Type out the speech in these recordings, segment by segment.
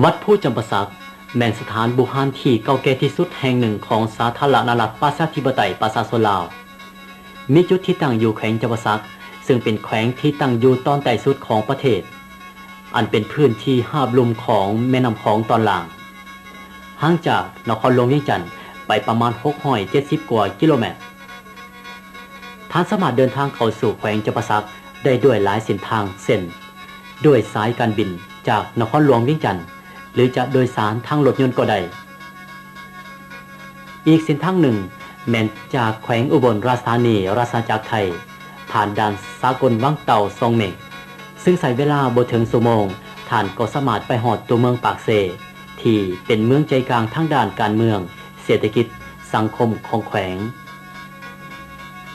วัดผู้จำปาสักแม่นสถานบูชาที่เก่าแก่ที่สุดแห่งหนึ่งของสาธารณรัฐประชาธิปไตยประชาชนลาวมีจุดที่ตั้งอยู่แขวงจำปาสักซึ่งเป็นแขวงที่ตั้งอยู่ตอนใต้สุดของประเทศอันเป็นพื้นที่หาบลุ่มของแม่น้ำของตอนล่างห่างจากนครหลวงเวียงจันทน์ไปประมาณ670กว่ากิโลเมตรท่านสามารถเดินทางเข้าสู่แขวงจำปาสักได้ด้วยหลายเส้นทางเช่นด้วยสายการบินจากนครหลวงเวียงจันทน์หรือจะโดยสารทางรถยนต์ก็ได้อีกเส้นทางหนึ่งแม่นจากแขวงอุบลราชธานีราชอาณาจักรไทยผ่านด่านสากลวังเต่าซองเมกซึ่งใช้เวลาบ่ถึงชั่วโมงท่านก็สามารถไปฮอดตัวเมืองปากเซที่เป็นเมืองใจกลางทางด้านการเมืองเศรษฐกิจสังคมของแขวง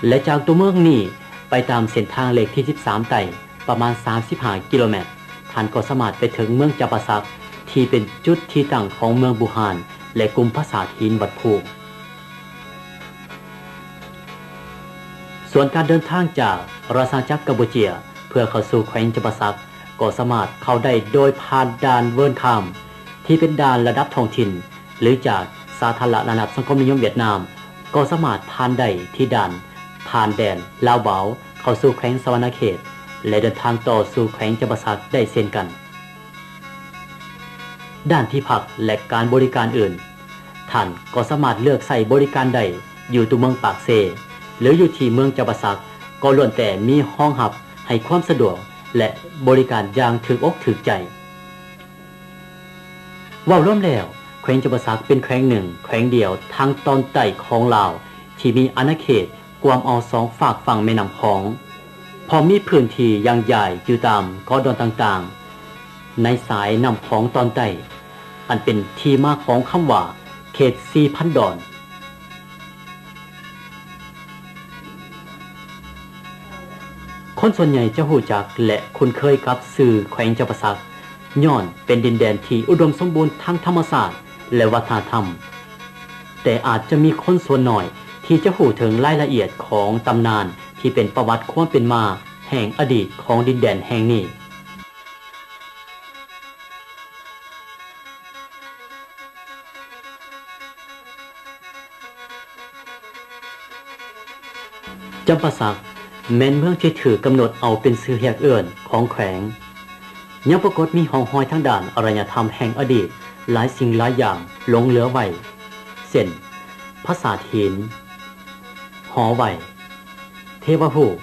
และจากตัวเมืองนี้ไปตามเส้นทางเลขที่13ไต่ประมาณ35กิโลเมตรท่านก็สามารถไปถึงเมืองจำปาสักที่เป็นจุดที่ตั้งของเมืองบูฮานและกลุ่มภาษาหินวัดภูส่วนการเดินทางจากราชอาณาจักรกัมพูชาเพื่อเข้าสู่แขวงจำปาสักก็สามารถเข้าได้โดยผ่านด่านเวิร์นคามที่เป็นด่านระดับท้องถิ่นหรือจากสาธารณรัฐสังคมนิยมเวียดนามก็สามารถผ่านได้ที่ด่านผ่านแดนลาวเบาเข้าสู่แขวงสวรรณเขตและเดินทางต่อสู่แขวงจำปาสักได้เช่นกันด้านที่พักและการบริการอื่นท่านก็สามารถเลือกใช้บริการใดอยู่ตัวเมืองปากเซหรืออยู่ที่เมืองจำปาสักก็ล้วนแต่มีห้องหับให้ความสะดวกและบริการอย่างถูกอกถูกใจว่ารวมแล้วแขวงจำปาสักเป็นแขวงหนึ่งแขวงเดียวทางตอนใต้ของลาวที่มีอาณาเขตกว้างเอาสองฝากฝั่งแม่น้ำของพอมีพื้นที่อย่างใหญ่อยู่ตามเกาะดอนต่างๆในสายน้ำของตอนใต้อันเป็นที่มาของคำว่าเขต4,000 ดอนคนส่วนใหญ่จะรู้จักและคุ้นเคยกับชื่อแขวงจำปาสักย้อนเป็นดินแดนที่อุดมสมบูรณ์ทั้งธรรมชาติและวัฒนธรรมแต่อาจจะมีคนส่วนน้อยที่จะรู้ถึงรายละเอียดของตำนานที่เป็นประวัติความเป็นมาแห่งอดีตของดินแดนแห่งนี้จำปาสักแม่นเมืองที่ถือกำหนดเอาเป็นชื่อเรียกเอิ้นของแขวงยังปรากฏมีห้องห้อยทางด้านอารยธรรมแห่งอดีตหลายสิ่งหลายอย่างหลงเหลือไว้เช่นปราสาทหินหอไหวเทวภูมิ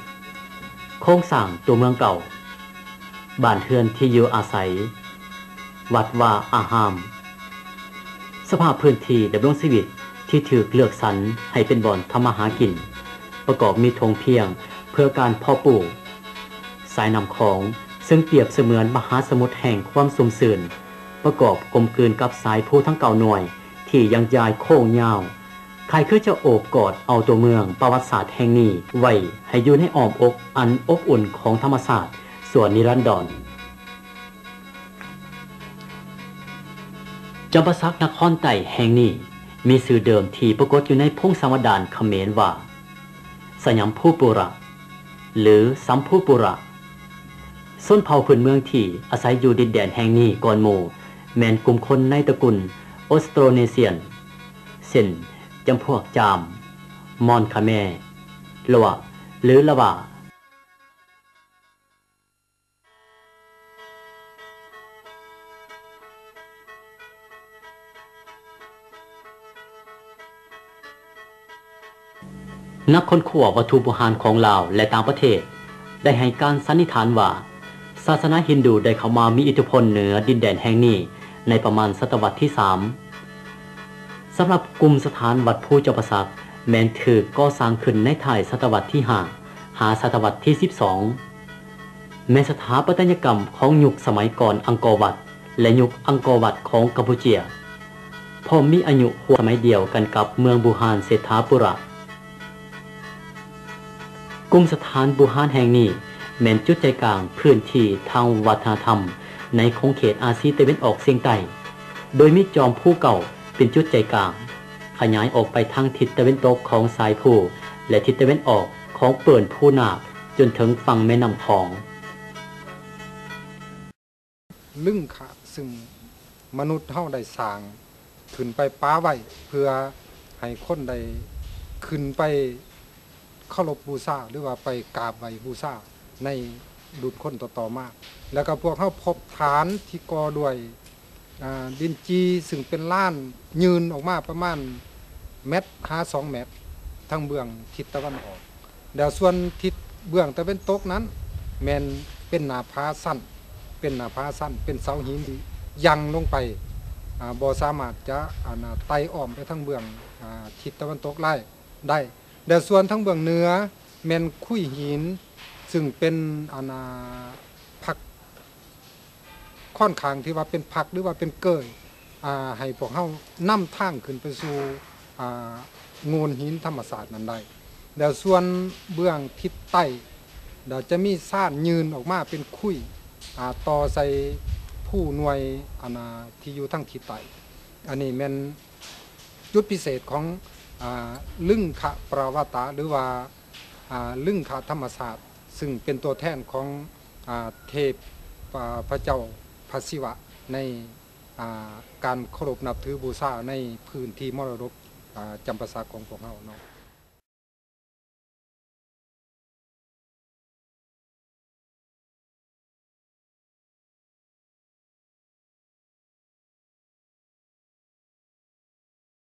โครงสร้างตัวเมืองเก่าบ้านเรือนที่อยู่อาศัยวัดวาอารามสภาพพื้นที่ดำรงชีวิตที่ถูกเลือกสรรให้เป็นบ่อนทำมาหากินประกอบมีธงเพียงเพื่อการเพาะปลูกสายน้ำของซึ่งเปรียบเสมือนมหาสมุทรแห่งความสุ่มสื่นประกอบกลมกลืนกับสายผู้ทั้งเก่าหน่วยที่ยังยายโค้งยาวใครคือจะโอบกอดเอาตัวเมืองประวัติศาสตร์แห่งนี้ไว้ให้อยู่ในอ้อมอกอันอบอุ่นของธรรมศาสตร์ส่วนนิรันดรจำปาสักนครใต้แห่งนี้มีชื่อเดิมที่ปรากฏอยู่ในพงศาวดารเขมรว่าสยามภูปุระหรือสัมภูปุระชนเผ่าพื้นเมืองที่อาศัยอยู่ดินแดนแห่งนี้ก่อนหมู่แม่นกลุ่มคนในตระกูลออสโตรเนเซียนเช่นจำพวกจามมอนคาเมละวะหรือละวะนักค้นคว้าวัตถุโบราณของลาวและต่างประเทศได้ให้การสันนิษฐานว่าศาสนาฮินดูได้เข้ามามีอิทธิพลเหนือดินแดนแห่งนี้ในประมาณศตวรรษที่3สำหรับกลุ่มสถานวัดผู้จำปาสักแม้นถูกก่อสร้างขึ้นในท้ายศตวรรษที่5หาศตวรรษที่12แม้สถาปัตยกรรมของยุคสมัยก่อนอังกอร์วัตและยุคอังกอร์วัตของกัมพูชาพร้อมมีอายุสมัยเดียวกันกับเมืองบูฮานเศรษฐาปุระกลุ่มสถานบูฮานแห่งนี้แม่นจุดใจกลางพื้นที่ทางวัฒนธรรมในคงเขตอาซีตะวันออกเฉียงใต้โดยมีจอมภูเก่าเป็นจุดใจกลางขยายออกไปทางทิศตะวันตกของสายภูและทิศตะวันออกของเปิ่นภูนาคจนถึงฝั่งแม่น้ำของลึ่งขาซึ่ง มนุษย์เฮาได้สร้างขึ้นไปป้าไว้เพื่อให้คนได้ขึ้นไปเคารพบูชาหรือว่าไปกราบไหว้บูชาในรุ่นคนต่อๆมาแล้วก็พวกเฮาพบฐานที่ก่อด้วยดินจีซึ่งเป็นล้านยืนออกมาประมาณเมตร2 เมตรทั้งเบื้องทิศตะวันออกแล้วส่วนทิศเบื้องตะวันตกนั้นแม่นเป็นหน้าผาสั้นเป็นเสาหินที่ยังลงไปบ่สามารถจะไต่อ้อมไปทั้งเบื้องทิศตะวันตกได้แต่ส่วนทั้งเบื้องเหนือแม่นคุยหินซึ่งเป็นผักค่อนข้างที่ว่าเป็นผักหรือว่าเป็นเกยให้พวกเฮานำทางขึ้นไปสู่โงนหินธรรมศาสตร์นั้นได้แล้วส่วนเบื้องทิศใต้เดี๋ยวจะมีซ่านยืนออกมาเป็นคุยต่อใส่ผู้หน่วยที่อยู่ทั้งทิศใต้อันนี้แม่นจุดพิเศษของลึงขะปราวตะหรือว่าลึงขะธรรมศาสตร์ซึ่งเป็นตัวแทนของเทพพระเจ้าพระศิวะในการเคารพนับถือบูชาในพื้นที่มรดกจำปาสักของพวกเราเนาะ